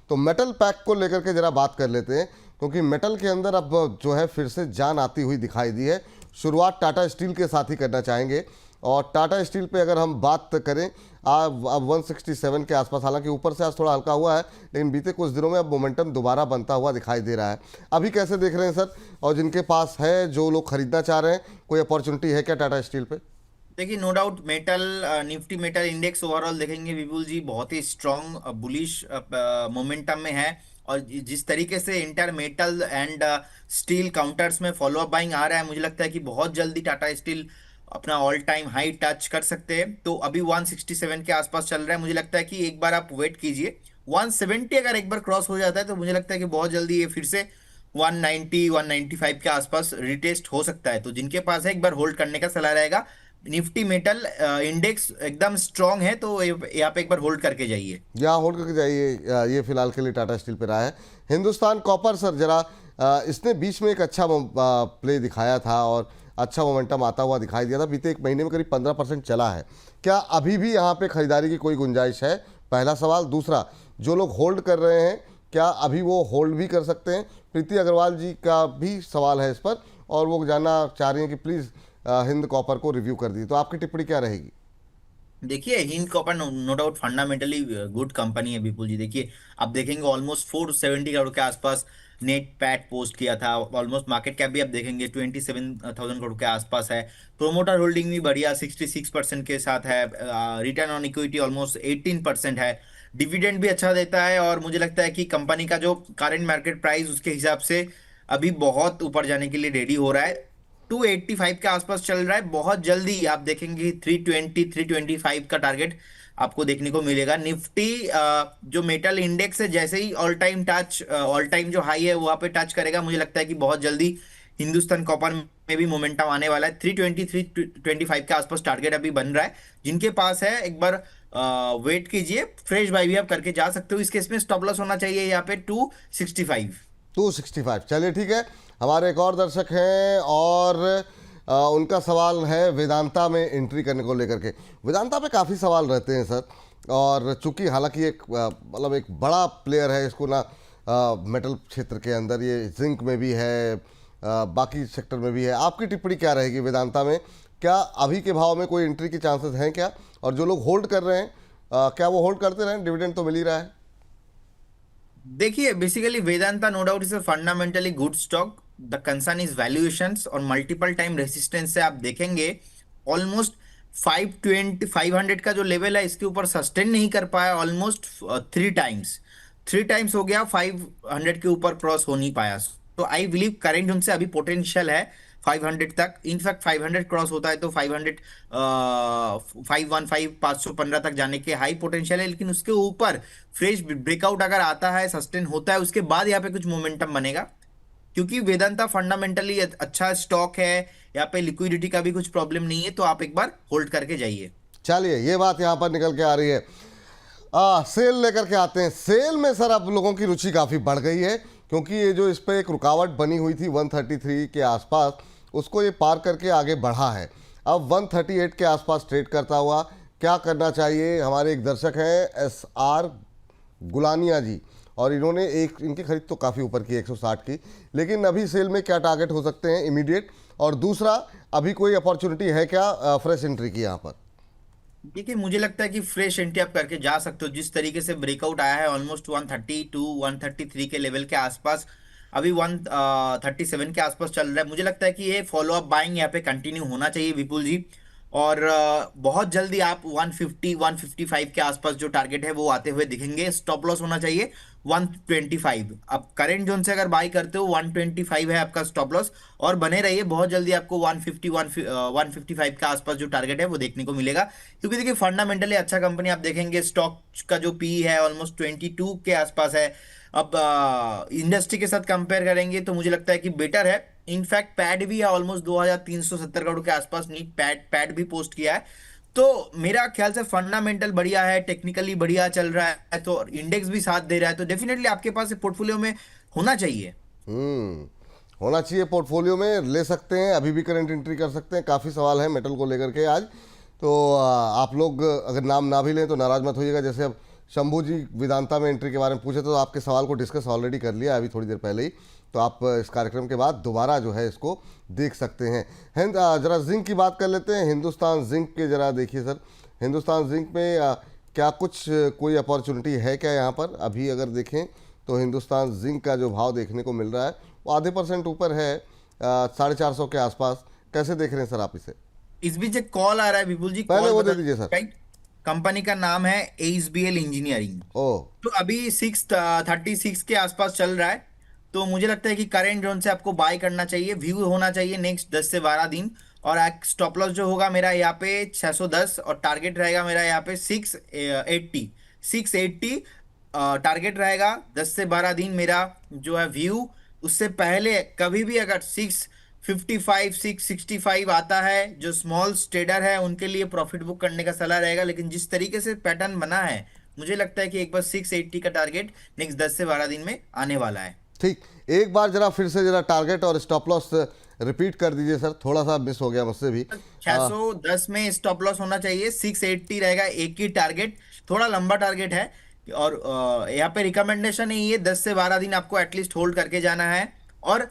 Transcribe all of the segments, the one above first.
तो metal pack को लेकर के जरा बात कर लेते हैं, क्योंकि मेटल के अंदर अब जो है फिर से जान आती हुई दिखाई दी है। शुरुआत टाटा स्टील के साथ ही करना चाहेंगे, और टाटा स्टील पे अगर हम बात करें अब 167 के आसपास, हालांकि ऊपर से आज थोड़ा हल्का हुआ है, लेकिन बीते कुछ दिनों में अब मोमेंटम दोबारा बनता हुआ दिखाई दे रहा है। अभी कैसे देख रहे हैं सर, और जिनके पास है, जो लोग खरीदना चाह रहे हैं, कोई अपॉर्चुनिटी है क्या टाटा स्टील पे? देखिए, no doubt metal Nifty metal index overall देखेंगे विपुल जी, बहुत ही स्ट्रॉन्ग बुलिश मोमेंटम में है। और जिस तरीके से inter metal and steel counters में फॉलो अप बाइंग आ रहा है, मुझे लगता है कि बहुत जल्दी टाटा स्टील अपना ऑल टाइम हाई टच कर सकते हैं। तो अभी 167 के आसपास चल रहा है, मुझे लगता है कि एक बार आप वेट कीजिए। 170 अगर एक बार क्रॉस हो जाता है तो मुझे लगता है कि बहुत जल्दी ये फिर से 190 195 के आसपास रिटेस्ट हो सकता है। तो जिनके पास है, एक बार होल्ड करने का सलाह रहेगा। निफ्टी मेटल इंडेक्स एकदम स्ट्रांग है, तो यहाँ पे एक बार होल्ड करके जाइए। यहाँ होल्ड करके जाइए। ये फिलहाल के लिए टाटा स्टील पे रहा है। हिंदुस्तान कॉपर सर, जरा इसने बीच में एक अच्छा प्ले दिखाया था और अच्छा मोमेंटम आता हुआ दिखाई दिया था। बीते एक महीने में करीब 15% चला है। क्या अभी भी यहाँ पे खरीदारी की कोई गुंजाइश है? पहला सवाल। दूसरा, जो लोग होल्ड कर रहे हैं, क्या अभी वो होल्ड भी कर सकते हैं? प्रीति अग्रवाल जी का भी सवाल है इस पर, और वो जानना चाह रही हैं कि प्लीज़ हिंद कॉपर को रिव्यू कर दी। तो आपकी टिप्पणी क्या रहेगी? देखिए, Hind Copper no doubt fundamentally good company है विपुल जी। देखिए, आप देखेंगे ऑलमोस्ट 470 करोड़ के आसपास नेट पैट पोस्ट किया था। ऑलमोस्ट मार्केट कैप भी आप देखेंगे 27,000 करोड़ के आसपास है। प्रोमोटर होल्डिंग भी बढ़िया 66% के साथ है। रिटर्न ऑन इक्विटी ऑलमोस्ट 18% है। डिविडेंड भी अच्छा देता है, और मुझे लगता है कि कंपनी का जो करंट मार्केट प्राइस उसके हिसाब से अभी बहुत ऊपर जाने के लिए रेडी हो रहा है। 285 के आसपास चल रहा है। बहुत जल्दी आप देखेंगे 320 325 का टारगेट आपको देखने को मिलेगा। निफ्टी जो मेटल इंडेक्स है, जैसे ही ऑल टाइम जो हाई है वहां पे टच करेगा, मुझे लगता है कि बहुत जल्दी हिंदुस्तान कॉपर में भी मोमेंटम आने वाला है। 320 325 के आसपास टारगेट अभी बन रहा है। जिनके पास है, एक बार वेट कीजिए। फ्रेश बाय भी आप करके जा सकते हो। इस केस में स्टॉप लॉस होना चाहिए यहाँ पे 265। 265, चलिए ठीक है। हमारे एक और दर्शक हैं, और उनका सवाल है वेदांता में एंट्री करने को लेकर के। वेदांता पे काफ़ी सवाल रहते हैं सर, और चूंकि हालांकि एक मतलब एक बड़ा प्लेयर है, इसको ना मेटल क्षेत्र के अंदर ये जिंक में भी है, बाकी सेक्टर में भी है। आपकी टिप्पणी क्या रहेगी वेदांता में? क्या अभी के भाव में कोई एंट्री की चांसेस हैं क्या? और जो लोग होल्ड कर रहे हैं, क्या वो होल्ड करते रहें? डिविडेंड तो मिल ही रहा है। देखिए, basically Vedanta no doubt is a fundamentally good stock. The concern is valuations, और मल्टीपल टाइम रेसिस्टेंस से आप देखेंगे ऑलमोस्ट 520 500 का जो लेवल है, इसके ऊपर सस्टेन नहीं कर पाया ऑलमोस्ट 3 टाइम्स हो गया। 500 के ऊपर क्रॉस हो नहीं पाया। तो आई बिलीव करेंट उनसे अभी पोटेंशियल है 500 तक। इनफैक्ट 500 क्रॉस होता है तो 515 तक जाने के हाई पोटेंशियल है। लेकिन उसके ऊपर फ्रेश ब्रेकआउट अगर आता है, सस्टेन होता है, उसके बाद यहाँ पे कुछ मोमेंटम बनेगा। क्योंकि वेदांता फंडामेंटली अच्छा स्टॉक है, यहाँ पे लिक्विडिटी का भी कुछ प्रॉब्लम नहीं है। तो आप एक बार होल्ड करके जाइए। चलिए, ये बात यहाँ पर निकल के आ रही है। सेल लेकर के आते हैं। सेल में सर अब लोगों की रुचि काफ़ी बढ़ गई है, क्योंकि ये जो इस पर एक रुकावट बनी हुई थी 133 के आसपास, उसको ये पार करके आगे बढ़ा है। अब 138 के आसपास ट्रेड करता हुआ क्या करना चाहिए? हमारे एक दर्शक हैं SR गुलानिया जी, और इन्होंने इनकी खरीद तो काफ़ी ऊपर की 160 की, लेकिन अभी सेल में क्या टारगेट हो सकते हैं इमीडिएट? और दूसरा, अभी कोई अपॉर्चुनिटी है क्या फ्रेश एंट्री की यहाँ पर? देखिए, मुझे लगता है कि फ्रेश एंट्री आप करके जा सकते हो। जिस तरीके से ब्रेकआउट आया है ऑलमोस्ट 132 133 के लेवल के आसपास, अभी 137 के आसपास चल रहा है। मुझे लगता है कि ये फॉलो अप बाइंग यहाँ पे कंटिन्यू होना चाहिए विपुल जी। और बहुत जल्दी आप 150 155 के आसपास जो टारगेट है वो आते हुए दिखेंगे। स्टॉप लॉस होना चाहिए 125। अब करंट जोन से अगर बाई करते हो 125 है आपका स्टॉप लॉस, और बने रहिए। बहुत जल्दी आपको 150 155 के आसपास जो टारगेट है वो देखने को मिलेगा। क्योंकि देखिए, फंडामेंटली अच्छा कंपनी आप देखेंगे, स्टॉक का जो पी है ऑलमोस्ट 22 के आसपास है। अब इंडस्ट्री के साथ कंपेयर करेंगे तो मुझे लगता है कि बेटर है। इनफैक्ट पैड भी है ऑलमोस्ट 2370 करोड़ के आसपास, नीट पैड भी पोस्ट किया है। तो मेरा ख्याल से फंडामेंटल बढ़िया है, टेक्निकली बढ़िया चल रहा है, तो इंडेक्स भी साथ दे रहा है। तो डेफिनेटली आपके पास पोर्टफोलियो में होना चाहिए। हम्म, होना चाहिए पोर्टफोलियो में। ले सकते हैं, अभी भी करंट एंट्री कर सकते हैं। काफ़ी सवाल है मेटल को लेकर के आज। तो आप लोग अगर नाम ना भी लें तो नाराज मत होइएगा। जैसे अब शंभू जी वेदांता में एंट्री के बारे में पूछे तो आपके सवाल को डिस्कस ऑलरेडी कर लिया अभी थोड़ी देर पहले ही, तो आप इस कार्यक्रम के बाद दोबारा जो है इसको देख सकते हैं। जरा जिंक की बात कर लेते हैं। हिंदुस्तान जिंक के जरा देखिए सर, हिंदुस्तान जिंक में क्या कुछ कोई अपॉर्चुनिटी है क्या यहाँ पर? अभी अगर देखें तो हिंदुस्तान जिंक का जो भाव देखने को मिल रहा है वो आधे % ऊपर है, 450 के आसपास। कैसे देख रहे हैं सर आप इसे? इस बीच एक कॉल आ रहा है विपुल जी, पहले कॉल वो बता दे दीजिए सर। राइट। कंपनी का नाम है एसबीएल इंजीनियरिंग। ओ, तो अभी 636 के आसपास चल रहा है। तो मुझे लगता है कि करेंट जोन से आपको बाय करना चाहिए, व्यू होना चाहिए नेक्स्ट 10 से 12 दिन। और स्टॉप लॉस जो होगा मेरा यहाँ पे 610 और टारगेट रहेगा मेरा यहाँ पे 680 टारगेट रहेगा 10 से 12 दिन मेरा जो है व्यू। उससे पहले कभी भी अगर 655 665 आता है, जो स्मॉल ट्रेडर है उनके लिए प्रॉफिट बुक करने का सलाह रहेगा। लेकिन जिस तरीके से पैटर्न बना है, मुझे लगता है कि एक बार 680 का टारगेट नेक्स्ट 10 से 12 दिन में आने वाला है। ठीक, एक बार जरा फिर से जरा टारगेट और स्टॉप लॉस रिपीट कर दीजिए सर, थोड़ा सा मिस हो गया मुझसे भी। 610 में स्टॉप लॉस होना चाहिए, 680 रहेगा एक ही टारगेट, थोड़ा लंबा टारगेट है। और यहाँ पे रिकमेंडेशन है ये 10 से 12 दिन आपको एटलीस्ट होल्ड करके जाना है। और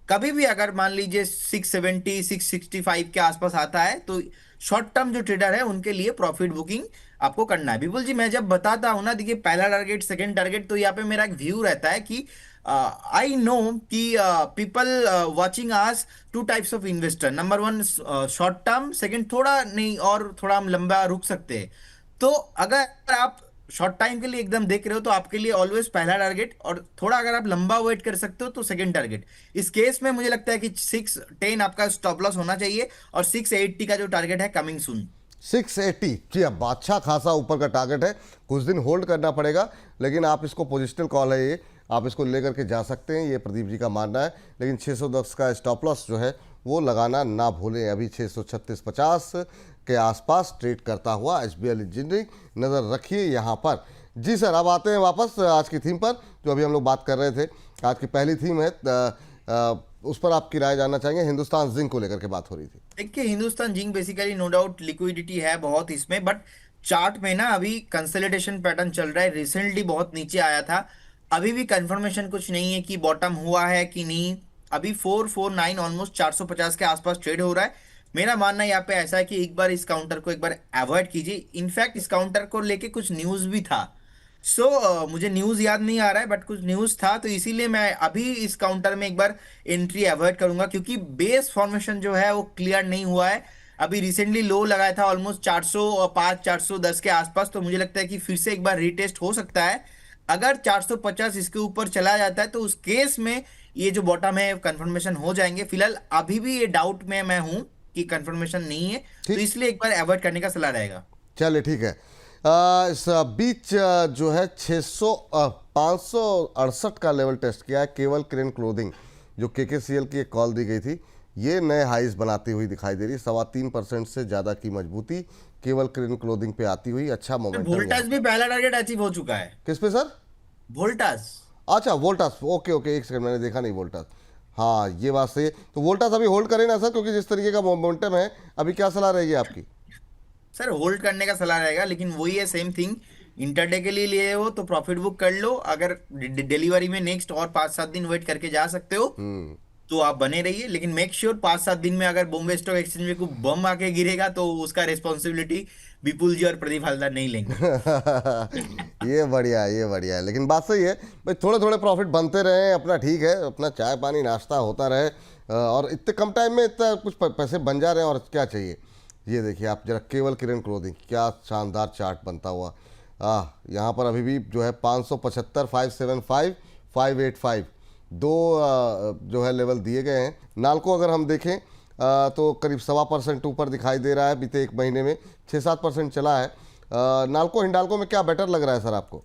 कभी भी अगर मान लीजिए 670 665 के आसपास आता है तो शॉर्ट टर्म जो ट्रेडर है उनके लिए प्रॉफिट बुकिंग आपको करना है। विपुल जी मैं जब बताता हूं ना, देखिए पहला टारगेट सेकंड टारगेट, तो यहाँ पे मेरा एक व्यू रहता है कि आई नो कि people watching us two types of investor. Number one short term, second थोड़ा नहीं और थोड़ा हम लंबा रुक सकते हैं। तो अगर आप शॉर्ट टाइम के लिए एकदम देख रहे हो तो आपके लिए ऑलवेज पहला टारगेट, और थोड़ा अगर आप लंबा वेट कर सकते हो तो सेकंड टारगेट। इस केस में मुझे लगता है कि 610 आपका स्टॉप लॉस होना चाहिए और 680 का जो टारगेट है कमिंग सून। 680 जी, अब अच्छा खासा ऊपर का टारगेट है, कुछ दिन होल्ड करना पड़ेगा, लेकिन आप इसको पोजिशनल कॉल है ये, आप इसको लेकर के जा सकते हैं, ये प्रदीप जी का मानना है। लेकिन 610 का स्टॉप लॉस जो है वो लगाना ना भूलें। अभी 636.50 के आसपास ट्रेड करता हुआ एसबीएल इंजीनियरिंग नज़र रखिए यहाँ पर। जी सर, अब आते हैं वापस आज की थीम पर, जो अभी हम लोग बात कर रहे थे। आज की पहली थीम है, उस पर आपकी राय जानना चाहेंगे। हिंदुस्तान जिंक को लेकर के बात हो रही थी। देखिए Hindustan Zinc basically no doubt liquidity है बहुत इसमें, बट चार्ट में ना अभी कंसोलिडेशन पैटर्न चल रहा है। रिसेंटली बहुत नीचे आया था, अभी भी कंफर्मेशन कुछ नहीं है कि बॉटम हुआ है कि नहीं। अभी 449 ऑलमोस्ट 450 के आसपास ट्रेड हो रहा है। मेरा मानना यहाँ पे ऐसा है कि एक बार इस काउंटर को एक बार अवॉइड कीजिए। इनफैक्ट इस काउंटर को लेके कुछ न्यूज भी था। मुझे न्यूज याद नहीं आ रहा है बट कुछ न्यूज था, तो इसीलिए मैं अभी इस काउंटर में एक बार एंट्री अवॉइड करूंगा, क्योंकि बेस फॉर्मेशन जो है वो क्लियर नहीं हुआ है। अभी रिसेंटली लो लगाया था ऑलमोस्ट 405 410 के आसपास, तो मुझे लगता है कि फिर से एक बार रीटेस्ट हो सकता है। अगर 450 इसके ऊपर चला जाता है तो उस केस में ये जो बॉटम है कंफर्मेशन हो जाएंगे। फिलहाल अभी भी ये डाउट में मैं हूं कि कंफर्मेशन नहीं है, तो इसलिए एक बार अवॉइड करने का सलाह रहेगा। चलिए ठीक है। इस बीच जो है 568 का लेवल टेस्ट किया है केवल क्रेन क्लोथिंग, जो केकेसीएल की एक कॉल दी गई थी, ये नए हाइज बनाती हुई दिखाई दे रही है। 3.25% से ज़्यादा की मजबूती केवल क्रेन क्लोथिंग पे आती हुई। अच्छा मोमेंटम। वोल्टास भी पहला टारगेट अचीव हो चुका है। किस पे सर? वोल्टास। अच्छा वोल्टास, ओके ओके, एक सेकंड, मैंने देखा नहीं वोल्टास। हाँ ये बात सही है। तो वोल्टास अभी होल्ड करें ना सर, क्योंकि जिस तरीके का मोमेंटम है, अभी क्या सलाह रहेगी आपकी? सर होल्ड करने का सलाह रहेगा, लेकिन वही है सेम थिंग। इंटरडे के लिए लिए हो तो प्रॉफिट बुक कर लो, अगर डिलीवरी में नेक्स्ट और 5-7 दिन वेट करके जा सकते हो तो आप बने रहिए। लेकिन मेक श्योर 5-7 दिन में अगर बॉम्बे स्टॉक एक्सचेंज में कोई बम आके गिरेगा तो उसका रिस्पॉन्सिबिलिटी विपुल जी और प्रदीप हलदार नहीं लेंगे। ये बढ़िया है, ये बढ़िया है। लेकिन बात सही है भाई, थोड़े थोड़े प्रॉफिट बनते रहे अपना, ठीक है, अपना चाय पानी नाश्ता होता रहे, और इतने कम टाइम में इतना कुछ पैसे बन जा रहे हैं, और क्या चाहिए। ये देखिए आप जरा केवल किरण क्लोथिंग, क्या शानदार चार्ट बनता हुआ। यहाँ पर अभी भी जो है 575 575 585 दो जो है लेवल दिए गए हैं। नाल्को अगर हम देखें तो करीब 1.25% ऊपर दिखाई दे रहा है। बीते एक महीने में 6-7% चला है। नाल्को हिंडाल्को में क्या बेटर लग रहा है सर आपको?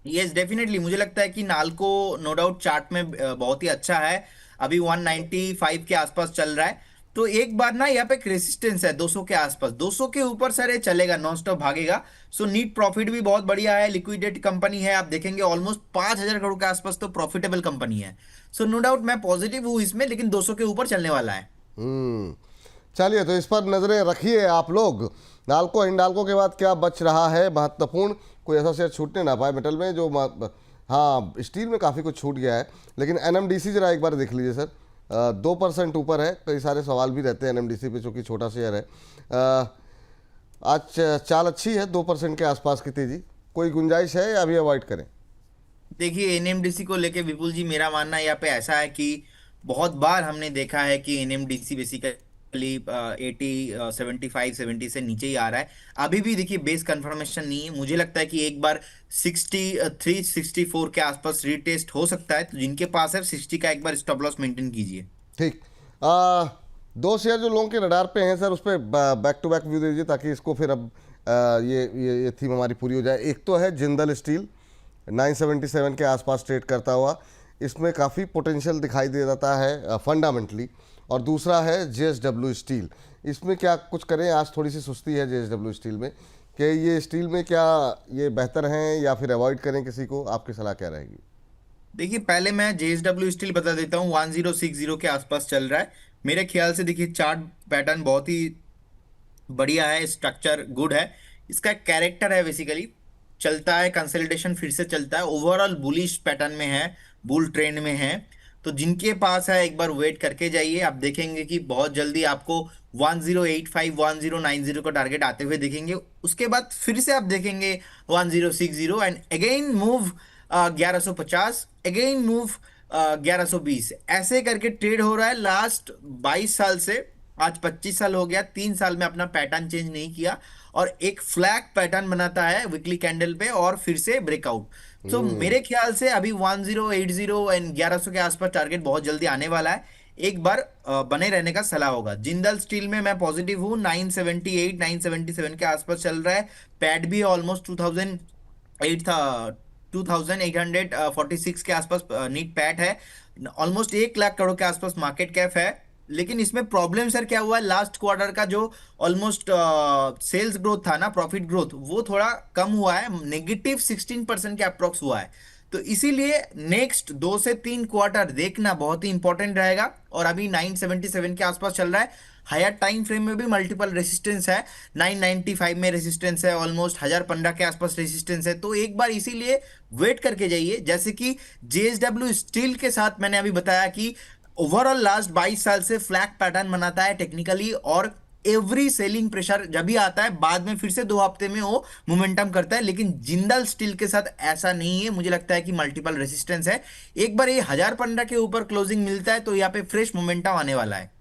यस डेफिनेटली, मुझे लगता है कि नाल्को नो डाउट चार्ट में बहुत ही अच्छा है। अभी 195 के आसपास चल रहा है, तो एक बार ना यहाँ पे एक रेसिस्टेंस है 200 के आसपास। 200 के ऊपर सर ये चलेगा, नॉन स्टॉप भागेगा। सो नीट प्रॉफिट भी बहुत बढ़िया है, लिक्विडेट कंपनी है। आप देखेंगे ऑलमोस्ट 5,000 करोड़ के आसपास तो प्रॉफिटेबल कंपनी है। सो नो डाउट मैं पॉजिटिव हूँ इसमें, लेकिन 200 के ऊपर चलने वाला है। चलिए, तो इस पर नजरें रखिए आप लोग। नाल्को हिंडाल्को के बाद क्या बच रहा है महत्वपूर्ण, कोई ऐसा शेयर छूटने ना पाए मेटल में जो हाँ, स्टील में काफ़ी कुछ छूट गया है। लेकिन एनएमडीसी जरा एक बार देख लीजिए सर, 2% ऊपर है। कई सारे सवाल भी रहते हैं एनएमडीसी पे, चूँकि छोटा शेयर है। आज चाल अच्छी है, 2% के आसपास की तेज़ी। कोई गुंजाइश है या अभी अवॉइड करें? देखिए एनएमडीसी को लेके विपुल जी, मेरा मानना यहाँ पे ऐसा है कि बहुत बार हमने देखा है कि एनएमडीसी बेसिकली 75 70 से नीचे ही आ रहा है। अभी भी देखिए बेस कंफर्मेशन नहीं है, मुझे लगता है कि एक बार 63 64 के आसपास रीटेस्ट हो सकता है। तो जिनके पास है 60 का एक बार स्टॉप लॉस मेंटेन कीजिए। ठीक। दो शेयर जो लोगों के रडार पे हैं सर, उस पर बैक टू बैक व्यू दीजिए ताकि इसको फिर अब ये थीम हमारी पूरी हो जाए। एक तो है जिंदल स्टील, 977 के आसपास ट्रेड करता हुआ, इसमें काफ़ी पोटेंशियल दिखाई दे जाता है फंडामेंटली। और दूसरा है जेएसडब्ल्यू स्टील, इसमें क्या कुछ करें? आज थोड़ी सी सुस्ती है जेएसडब्ल्यू स्टील में, कि ये स्टील में क्या ये बेहतर हैं या फिर अवॉइड करें किसी को? आपकी सलाह क्या रहेगी? देखिए पहले मैं जेएसडब्ल्यू स्टील बता देता हूँ, 1060 के आसपास चल रहा है। मेरे ख्याल से देखिए चार्ट पैटर्न बहुत ही बढ़िया है, स्ट्रक्चर गुड है, इसका एक कैरेक्टर है बेसिकली, चलता है कंसोलिडेशन, फिर से चलता है, ओवरऑल बुलिश पैटर्न में है, बुल ट्रेंड में है। तो जिनके पास है एक बार वेट करके जाइए, आप देखेंगे कि बहुत जल्दी आपको 1085 1090 का टारगेट आते हुए देखेंगे। उसके बाद फिर से आप देखेंगे 1060 and again move 1150, again move 1120, ऐसे करके ट्रेड हो रहा है लास्ट 22 साल से। आज 25 साल हो गया, 3 साल में अपना पैटर्न चेंज नहीं किया और एक फ्लैग पैटर्न बनाता है वीकली कैंडल पे और फिर से ब्रेकआउट। तो मेरे ख्याल से अभी 1080 एंड 1100 के आसपास टारगेट बहुत जल्दी आने वाला है, एक बार बने रहने का सलाह होगा। जिंदल स्टील में मैं पॉजिटिव हूँ, 978 977 के आसपास चल रहा है। पैड भी ऑलमोस्ट 2008 था, 2846 के आसपास नीट पैट है। ऑलमोस्ट 1 लाख करोड़ के आसपास मार्केट कैप है। लेकिन इसमें प्रॉब्लम सर क्या हुआ है, लास्ट क्वार्टर का जो ऑलमोस्ट सेल्स ग्रोथ था ना, प्रॉफिट ग्रोथ, वो थोड़ा कम हुआ है, -16% के अप्रोक्स हुआ है। तो इसीलिए नेक्स्ट 2 से 3 क्वार्टर देखना बहुत ही इंपॉर्टेंट रहेगा। और अभी 977 के आसपास चल रहा है। हायर टाइम फ्रेम में भी मल्टीपल रेसिस्टेंस है, 995 में रेसिस्टेंस है, ऑलमोस्ट 1015 के आसपास रेसिस्टेंस है। तो एक बार इसीलिए वेट करके जाइए। जैसे कि जेएसडब्ल्यू स्टील के साथ मैंने अभी बताया कि ओवरऑल लास्ट 22 साल से फ्लैग पैटर्न बनाता है टेक्निकली, और एवरी सेलिंग प्रेशर जब भी आता है बाद में फिर से 2 हफ्ते में वो मोमेंटम करता है। लेकिन जिंदल स्टील के साथ ऐसा नहीं है, मुझे लगता है कि मल्टीपल रेसिस्टेंस है। एक बार ये 1015 के ऊपर क्लोजिंग मिलता है तो यहाँ पे फ्रेश मोमेंटम आने वाला है।